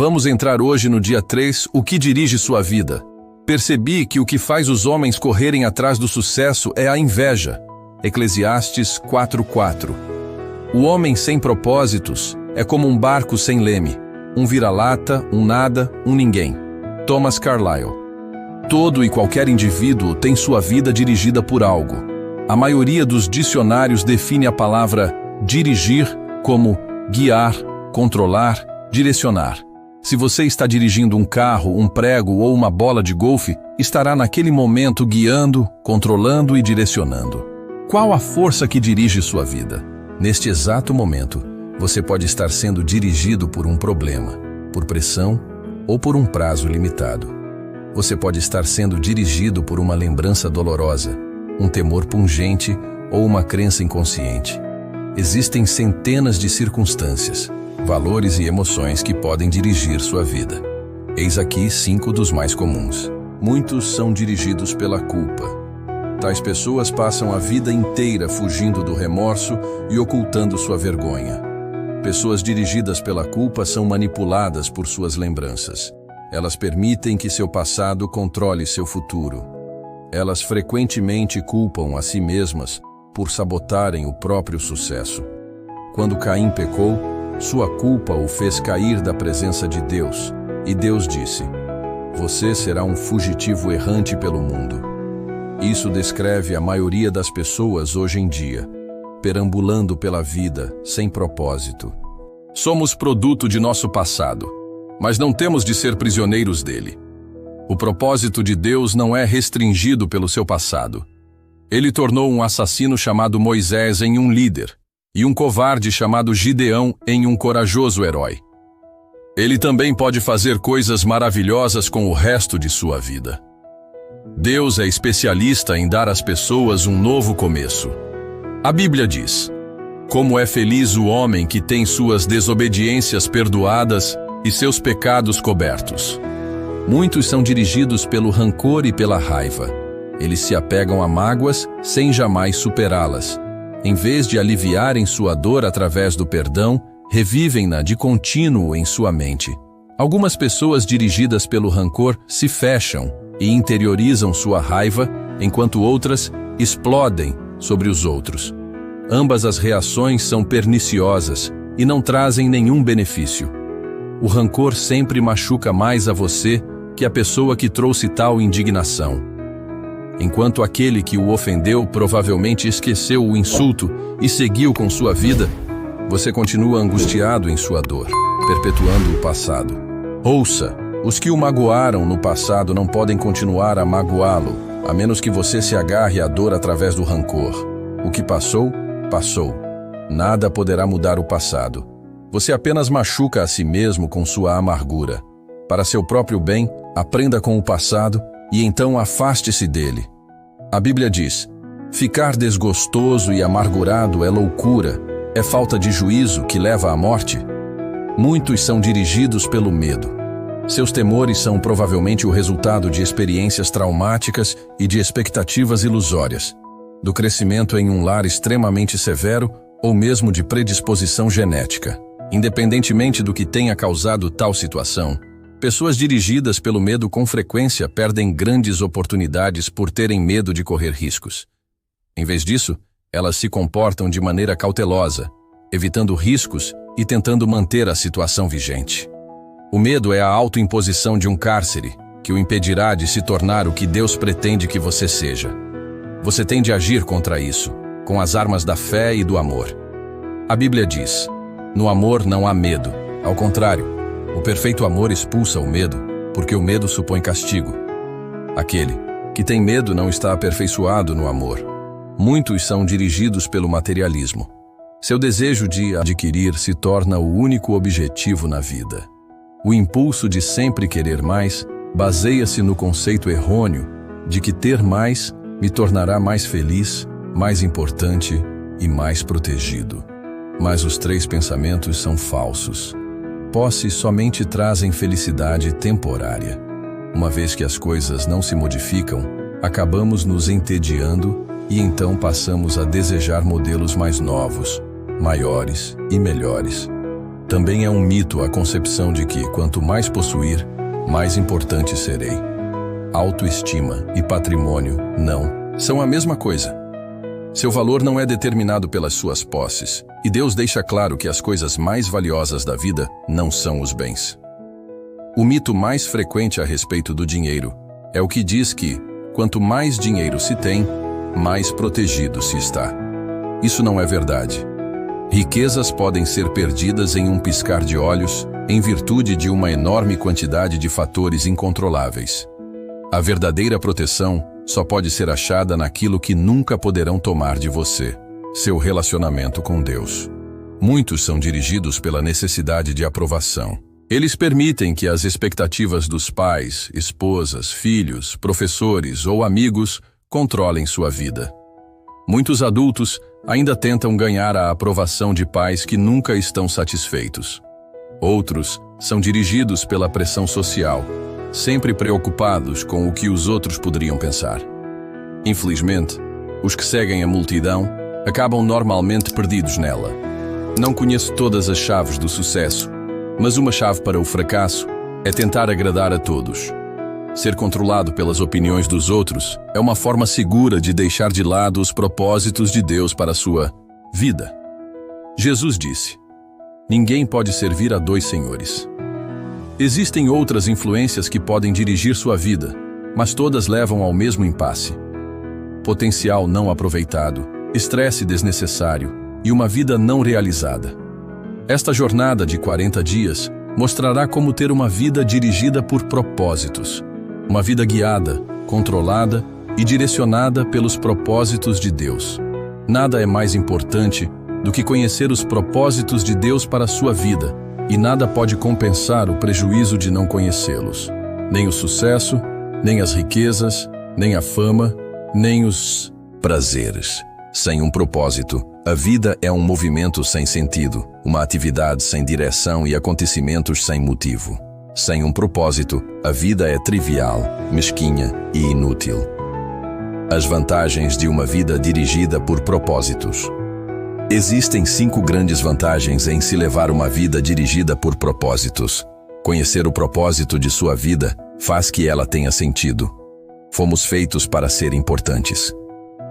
Vamos entrar hoje no dia 3, o que dirige sua vida. Percebi que o que faz os homens correrem atrás do sucesso é a inveja. Eclesiastes 4:4. O homem sem propósitos é como um barco sem leme, um vira-lata, um nada, um ninguém. Thomas Carlyle. Todo e qualquer indivíduo tem sua vida dirigida por algo. A maioria dos dicionários define a palavra dirigir como guiar, controlar, direcionar. Se você está dirigindo um carro, um prego ou uma bola de golfe, estará naquele momento guiando, controlando e direcionando. Qual a força que dirige sua vida? Neste exato momento, você pode estar sendo dirigido por um problema, por pressão ou por um prazo limitado. Você pode estar sendo dirigido por uma lembrança dolorosa, um temor pungente ou uma crença inconsciente. Existem centenas de circunstâncias, valores e emoções que podem dirigir sua vida. Eis aqui 5 dos mais comuns. Muitos são dirigidos pela culpa. Tais pessoas passam a vida inteira fugindo do remorso e ocultando sua vergonha. Pessoas dirigidas pela culpa são manipuladas por suas lembranças. Elas permitem que seu passado controle seu futuro. Elas frequentemente culpam a si mesmas por sabotarem o próprio sucesso. Quando Caim pecou, sua culpa o fez cair da presença de Deus, e Deus disse: "Você será um fugitivo errante pelo mundo." Isso descreve a maioria das pessoas hoje em dia, perambulando pela vida sem propósito. Somos produto de nosso passado, mas não temos de ser prisioneiros dele. O propósito de Deus não é restringido pelo seu passado. Ele tornou um assassino chamado Moisés em um líder, e um covarde chamado Gideão em um corajoso herói. Ele também pode fazer coisas maravilhosas com o resto de sua vida. Deus é especialista em dar às pessoas um novo começo. A Bíblia diz: "Como é feliz o homem que tem suas desobediências perdoadas e seus pecados cobertos." Muitos são dirigidos pelo rancor e pela raiva. Eles se apegam a mágoas sem jamais superá-las. Em vez de aliviarem sua dor através do perdão, revivem-na de contínuo em sua mente. Algumas pessoas dirigidas pelo rancor se fecham e interiorizam sua raiva, enquanto outras explodem sobre os outros. Ambas as reações são perniciosas e não trazem nenhum benefício. O rancor sempre machuca mais a você que a pessoa que trouxe tal indignação. Enquanto aquele que o ofendeu provavelmente esqueceu o insulto e seguiu com sua vida, você continua angustiado em sua dor, perpetuando o passado. Ouça, os que o magoaram no passado não podem continuar a magoá-lo, a menos que você se agarre à dor através do rancor. O que passou, passou. Nada poderá mudar o passado. Você apenas machuca a si mesmo com sua amargura. Para seu próprio bem, aprenda com o passado e então afaste-se dele. A Bíblia diz: "Ficar desgostoso e amargurado é loucura, é falta de juízo que leva à morte." Muitos são dirigidos pelo medo. Seus temores são provavelmente o resultado de experiências traumáticas e de expectativas ilusórias, do crescimento em um lar extremamente severo ou mesmo de predisposição genética. Independentemente do que tenha causado tal situação, pessoas dirigidas pelo medo com frequência perdem grandes oportunidades por terem medo de correr riscos. Em vez disso, elas se comportam de maneira cautelosa, evitando riscos e tentando manter a situação vigente. O medo é a autoimposição de um cárcere que o impedirá de se tornar o que Deus pretende que você seja. Você tem de agir contra isso, com as armas da fé e do amor. A Bíblia diz: "No amor não há medo, ao contrário, o perfeito amor expulsa o medo, porque o medo supõe castigo." Aquele que tem medo não está aperfeiçoado no amor. Muitos são dirigidos pelo materialismo. Seu desejo de adquirir se torna o único objetivo na vida. O impulso de sempre querer mais baseia-se no conceito errôneo de que ter mais me tornará mais feliz, mais importante e mais protegido. Mas os 3 pensamentos são falsos. Posse somente trazem felicidade temporária. Uma vez que as coisas não se modificam, acabamos nos entediando e então passamos a desejar modelos mais novos, maiores e melhores. Também é um mito a concepção de que, quanto mais possuir, mais importante serei. Autoestima e patrimônio, não, são a mesma coisa. Seu valor não é determinado pelas suas posses, e Deus deixa claro que as coisas mais valiosas da vida não são os bens. O mito mais frequente a respeito do dinheiro é o que diz que, quanto mais dinheiro se tem, mais protegido se está. Isso não é verdade. Riquezas podem ser perdidas em um piscar de olhos, em virtude de uma enorme quantidade de fatores incontroláveis. A verdadeira proteção só pode ser achada naquilo que nunca poderão tomar de você, seu relacionamento com Deus. Muitos são dirigidos pela necessidade de aprovação. Eles permitem que as expectativas dos pais, esposas, filhos, professores ou amigos controlem sua vida. Muitos adultos ainda tentam ganhar a aprovação de pais que nunca estão satisfeitos. Outros são dirigidos pela pressão social, sempre preocupados com o que os outros poderiam pensar. Infelizmente, os que seguem a multidão acabam normalmente perdidos nela. Não conheço todas as chaves do sucesso, mas uma chave para o fracasso é tentar agradar a todos. Ser controlado pelas opiniões dos outros é uma forma segura de deixar de lado os propósitos de Deus para a sua vida. Jesus disse: ninguém pode servir a dois senhores. Existem outras influências que podem dirigir sua vida, mas todas levam ao mesmo impasse. Potencial não aproveitado, estresse desnecessário e uma vida não realizada. Esta jornada de 40 dias mostrará como ter uma vida dirigida por propósitos. Uma vida guiada, controlada e direcionada pelos propósitos de Deus. Nada é mais importante do que conhecer os propósitos de Deus para a sua vida, e nada pode compensar o prejuízo de não conhecê-los. Nem o sucesso, nem as riquezas, nem a fama, nem os prazeres. Sem um propósito, a vida é um movimento sem sentido, uma atividade sem direção e acontecimentos sem motivo. Sem um propósito, a vida é trivial, mesquinha e inútil. As vantagens de uma vida dirigida por propósitos. Existem 5 grandes vantagens em se levar uma vida dirigida por propósitos. Conhecer o propósito de sua vida faz que ela tenha sentido. Fomos feitos para ser importantes.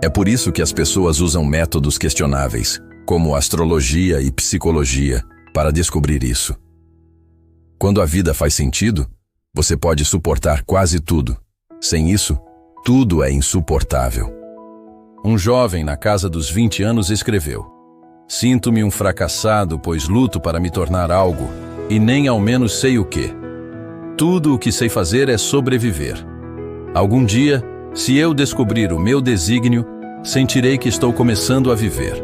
É por isso que as pessoas usam métodos questionáveis, como astrologia e psicologia, para descobrir isso. Quando a vida faz sentido, você pode suportar quase tudo. Sem isso, tudo é insuportável. Um jovem na casa dos 20 anos escreveu: sinto-me um fracassado, pois luto para me tornar algo, e nem ao menos sei o que. Tudo o que sei fazer é sobreviver. Algum dia, se eu descobrir o meu desígnio, sentirei que estou começando a viver.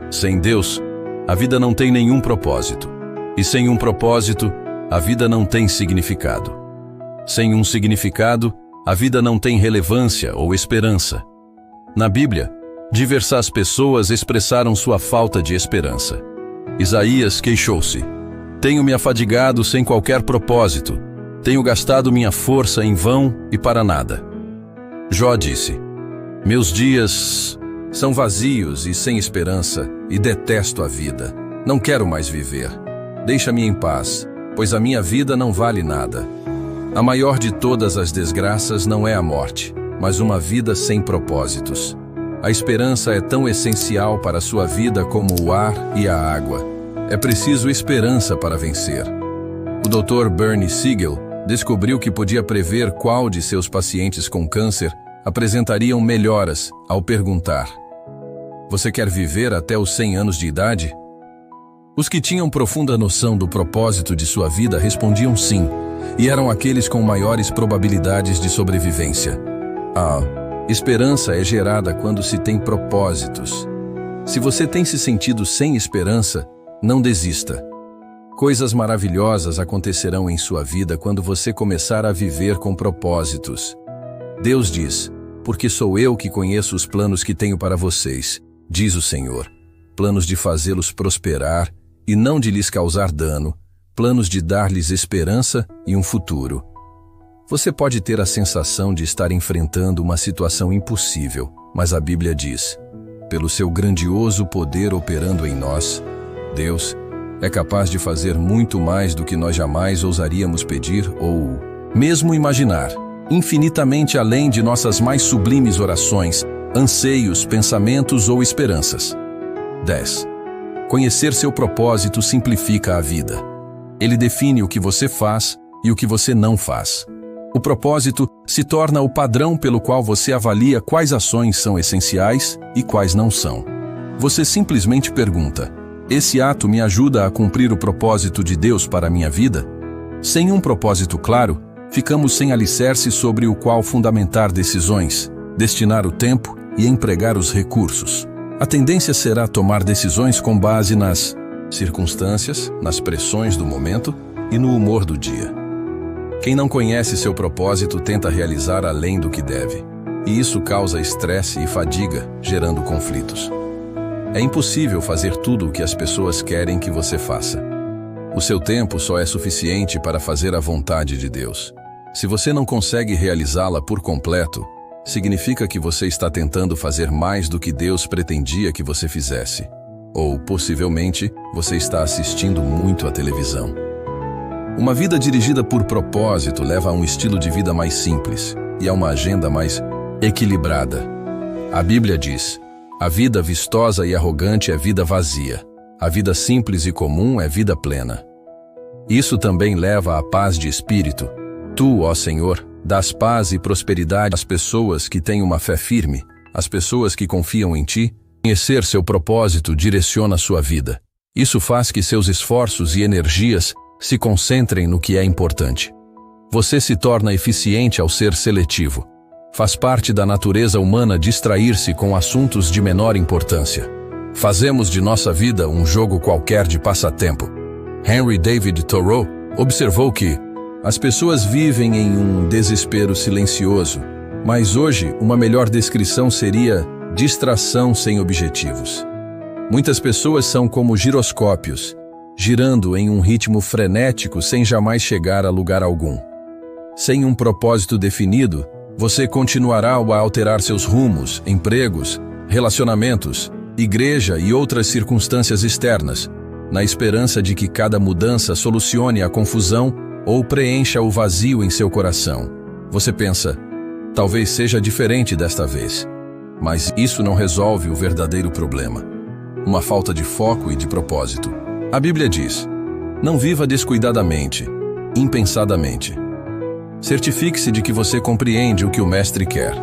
Sem Deus, a vida não tem nenhum propósito. E sem um propósito, a vida não tem significado. Sem um significado, a vida não tem relevância ou esperança. Na Bíblia, diversas pessoas expressaram sua falta de esperança. Isaías queixou-se: tenho me afadigado sem qualquer propósito, tenho gastado minha força em vão e para nada. Jó disse: meus dias são vazios e sem esperança, e detesto a vida. Não quero mais viver. Deixa-me em paz, pois a minha vida não vale nada. A maior de todas as desgraças não é a morte, mas uma vida sem propósitos. A esperança é tão essencial para a sua vida como o ar e a água. É preciso esperança para vencer. O Dr. Bernie Siegel descobriu que podia prever qual de seus pacientes com câncer apresentariam melhoras ao perguntar: você quer viver até os 100 anos de idade? Os que tinham profunda noção do propósito de sua vida respondiam sim, e eram aqueles com maiores probabilidades de sobrevivência. A esperança é gerada quando se tem propósitos. Se você tem se sentido sem esperança, não desista. Coisas maravilhosas acontecerão em sua vida quando você começar a viver com propósitos. Deus diz: porque sou eu que conheço os planos que tenho para vocês, diz o Senhor, planos de fazê-los prosperar e não de lhes causar dano, planos de dar-lhes esperança e um futuro. Você pode ter a sensação de estar enfrentando uma situação impossível, mas a Bíblia diz: pelo seu grandioso poder operando em nós, Deus, É capaz de fazer muito mais do que nós jamais ousaríamos pedir ou mesmo imaginar, infinitamente além de nossas mais sublimes orações, anseios, pensamentos ou esperanças. 10. Conhecer seu propósito simplifica a vida. Ele define o que você faz e o que você não faz. O propósito se torna o padrão pelo qual você avalia quais ações são essenciais e quais não são. Você simplesmente pergunta: esse ato me ajuda a cumprir o propósito de Deus para a minha vida? Sem um propósito claro, ficamos sem alicerce sobre o qual fundamentar decisões, destinar o tempo e empregar os recursos. A tendência será tomar decisões com base nas circunstâncias, nas pressões do momento e no humor do dia. Quem não conhece seu propósito tenta realizar além do que deve, e isso causa estresse e fadiga, gerando conflitos. É impossível fazer tudo o que as pessoas querem que você faça. O seu tempo só é suficiente para fazer a vontade de Deus. Se você não consegue realizá-la por completo, significa que você está tentando fazer mais do que Deus pretendia que você fizesse. Ou, possivelmente, você está assistindo muito à televisão. Uma vida dirigida por propósito leva a um estilo de vida mais simples e a uma agenda mais equilibrada. A Bíblia diz: a vida vistosa e arrogante é vida vazia. A vida simples e comum é vida plena. Isso também leva à paz de espírito. Tu, ó Senhor, dás paz e prosperidade às pessoas que têm uma fé firme, às pessoas que confiam em Ti. Conhecer seu propósito direciona sua vida. Isso faz que seus esforços e energias se concentrem no que é importante. Você se torna eficiente ao ser seletivo. Faz parte da natureza humana distrair-se com assuntos de menor importância. Fazemos de nossa vida um jogo qualquer de passatempo. Henry David Thoreau observou que as pessoas vivem em um desespero silencioso, mas hoje uma melhor descrição seria distração sem objetivos. Muitas pessoas são como giroscópios, girando em um ritmo frenético sem jamais chegar a lugar algum. Sem um propósito definido, você continuará a alterar seus rumos, empregos, relacionamentos, igreja e outras circunstâncias externas, na esperança de que cada mudança solucione a confusão ou preencha o vazio em seu coração. Você pensa: talvez seja diferente desta vez. Mas isso não resolve o verdadeiro problema: uma falta de foco e de propósito. A Bíblia diz: não viva descuidadamente, impensadamente. Certifique-se de que você compreende o que o Mestre quer.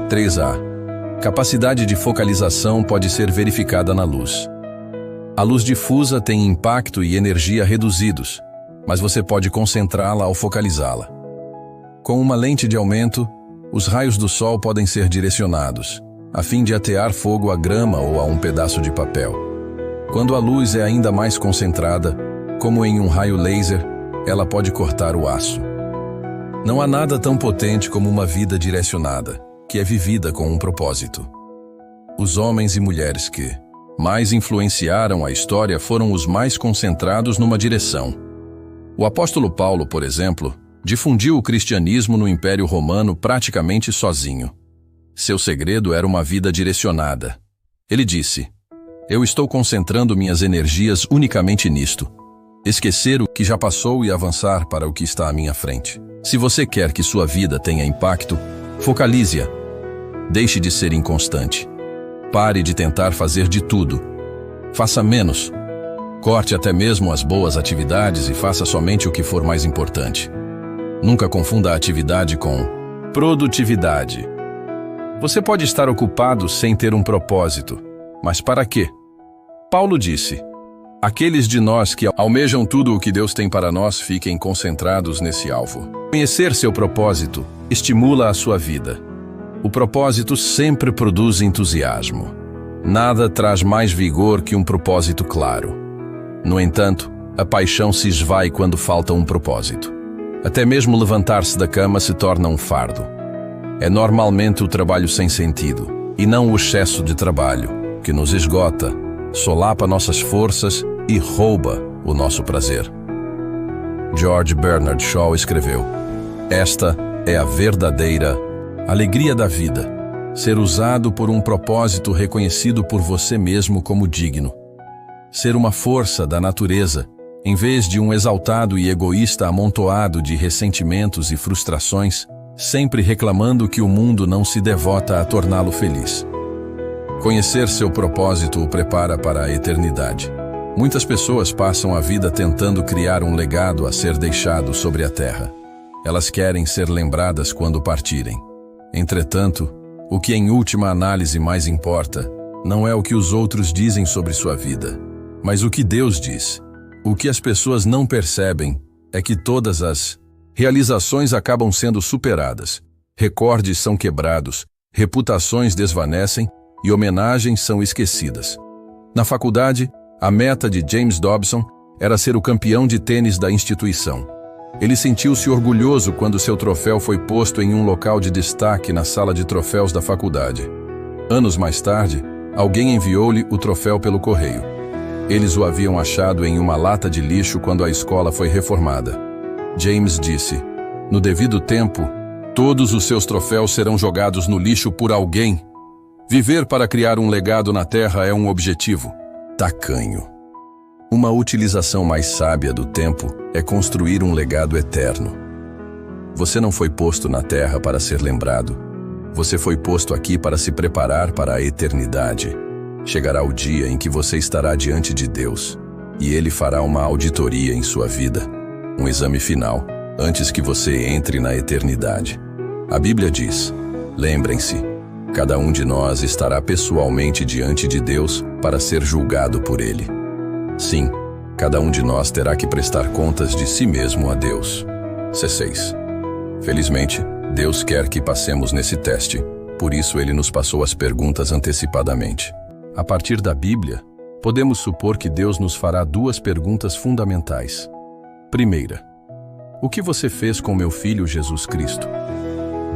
3a. Capacidade de focalização pode ser verificada na luz. A luz difusa tem impacto e energia reduzidos, mas você pode concentrá-la ao focalizá-la. Com uma lente de aumento, os raios do sol podem ser direcionados, a fim de atear fogo à grama ou a um pedaço de papel. Quando a luz é ainda mais concentrada, como em um raio laser, ela pode cortar o aço. Não há nada tão potente como uma vida direcionada, que é vivida com um propósito. Os homens e mulheres que mais influenciaram a história foram os mais concentrados numa direção. O apóstolo Paulo, por exemplo, difundiu o cristianismo no Império Romano praticamente sozinho. Seu segredo era uma vida direcionada. Ele disse: eu estou concentrando minhas energias unicamente nisto. Esquecer o que já passou e avançar para o que está à minha frente. Se você quer que sua vida tenha impacto, focalize-a. Deixe de ser inconstante. Pare de tentar fazer de tudo. Faça menos. Corte até mesmo as boas atividades e faça somente o que for mais importante. Nunca confunda a atividade com produtividade. Você pode estar ocupado sem ter um propósito, mas para quê? Paulo disse: aqueles de nós que almejam tudo o que Deus tem para nós, fiquem concentrados nesse alvo. Conhecer seu propósito estimula a sua vida. O propósito sempre produz entusiasmo. Nada traz mais vigor que um propósito claro. No entanto, a paixão se esvai quando falta um propósito. Até mesmo levantar-se da cama se torna um fardo. É normalmente o trabalho sem sentido, e não o excesso de trabalho, que nos esgota, solapa nossas forças e rouba o nosso prazer. George Bernard Shaw escreveu: esta é a verdadeira alegria da vida, ser usado por um propósito reconhecido por você mesmo como digno. ser uma força da natureza, em vez de um exaltado e egoísta amontoado de ressentimentos e frustrações, sempre reclamando que o mundo não se devota a torná-lo feliz. Conhecer seu propósito o prepara para a eternidade. Muitas pessoas passam a vida tentando criar um legado a ser deixado sobre a terra. Elas querem ser lembradas quando partirem. Entretanto, o que em última análise mais importa não é o que os outros dizem sobre sua vida, mas o que Deus diz. O que as pessoas não percebem é que todas as realizações acabam sendo superadas, recordes são quebrados, reputações desvanecem e homenagens são esquecidas. Na faculdade, a meta de James Dobson era ser o campeão de tênis da instituição. Ele sentiu-se orgulhoso quando seu troféu foi posto em um local de destaque na sala de troféus da faculdade. Anos mais tarde, alguém enviou-lhe o troféu pelo correio. Eles o haviam achado em uma lata de lixo quando a escola foi reformada. James disse: "No devido tempo, todos os seus troféus serão jogados no lixo por alguém. Viver para criar um legado na Terra é um objetivo." Tacanho. Uma utilização mais sábia do tempo é construir um legado eterno. Você não foi posto na Terra para ser lembrado. Você foi posto aqui para se preparar para a eternidade. Chegará o dia em que você estará diante de Deus, e Ele fará uma auditoria em sua vida, um exame final, antes que você entre na eternidade. A Bíblia diz: lembrem-se, cada um de nós estará pessoalmente diante de Deus para ser julgado por Ele. Sim, cada um de nós terá que prestar contas de si mesmo a Deus. C6. Felizmente, Deus quer que passemos nesse teste, por isso Ele nos passou as perguntas antecipadamente. A partir da Bíblia, podemos supor que Deus nos fará duas perguntas fundamentais. Primeira: o que você fez com meu filho Jesus Cristo?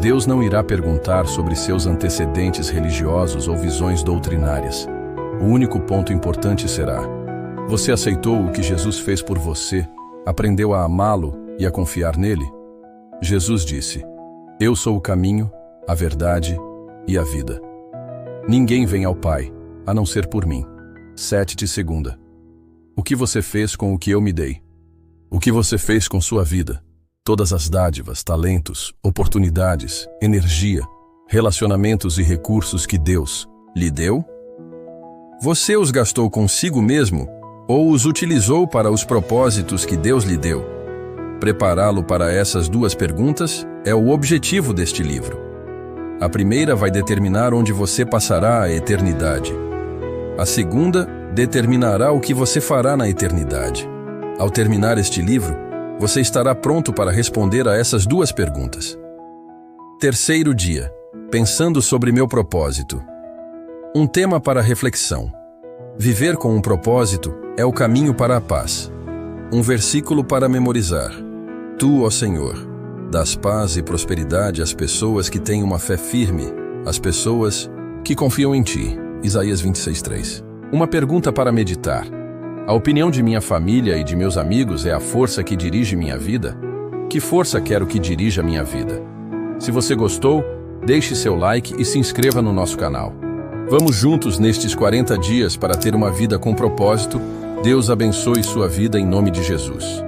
Deus não irá perguntar sobre seus antecedentes religiosos ou visões doutrinárias. O único ponto importante será: você aceitou o que Jesus fez por você, aprendeu a amá-lo e a confiar nele? Jesus disse: "Eu sou o caminho, a verdade e a vida. Ninguém vem ao Pai, a não ser por mim." 7:2. O que você fez com o que eu me dei? O que você fez com sua vida? Todas as dádivas, talentos, oportunidades, energia, relacionamentos e recursos que Deus lhe deu? Você os gastou consigo mesmo ou os utilizou para os propósitos que Deus lhe deu? Prepará-lo para essas duas perguntas é o objetivo deste livro. A primeira vai determinar onde você passará a eternidade. A segunda determinará o que você fará na eternidade. Ao terminar este livro, você estará pronto para responder a essas duas perguntas. Terceiro dia, pensando sobre meu propósito. Um tema para reflexão. Viver com um propósito é o caminho para a paz. Um versículo para memorizar. Tu, ó Senhor, dás paz e prosperidade às pessoas que têm uma fé firme, às pessoas que confiam em Ti. Isaías 26:3. Uma pergunta para meditar. A opinião de minha família e de meus amigos é a força que dirige minha vida? Que força quero que dirija minha vida? Se você gostou, deixe seu like e se inscreva no nosso canal. Vamos juntos nestes 40 dias para ter uma vida com propósito. Deus abençoe sua vida em nome de Jesus.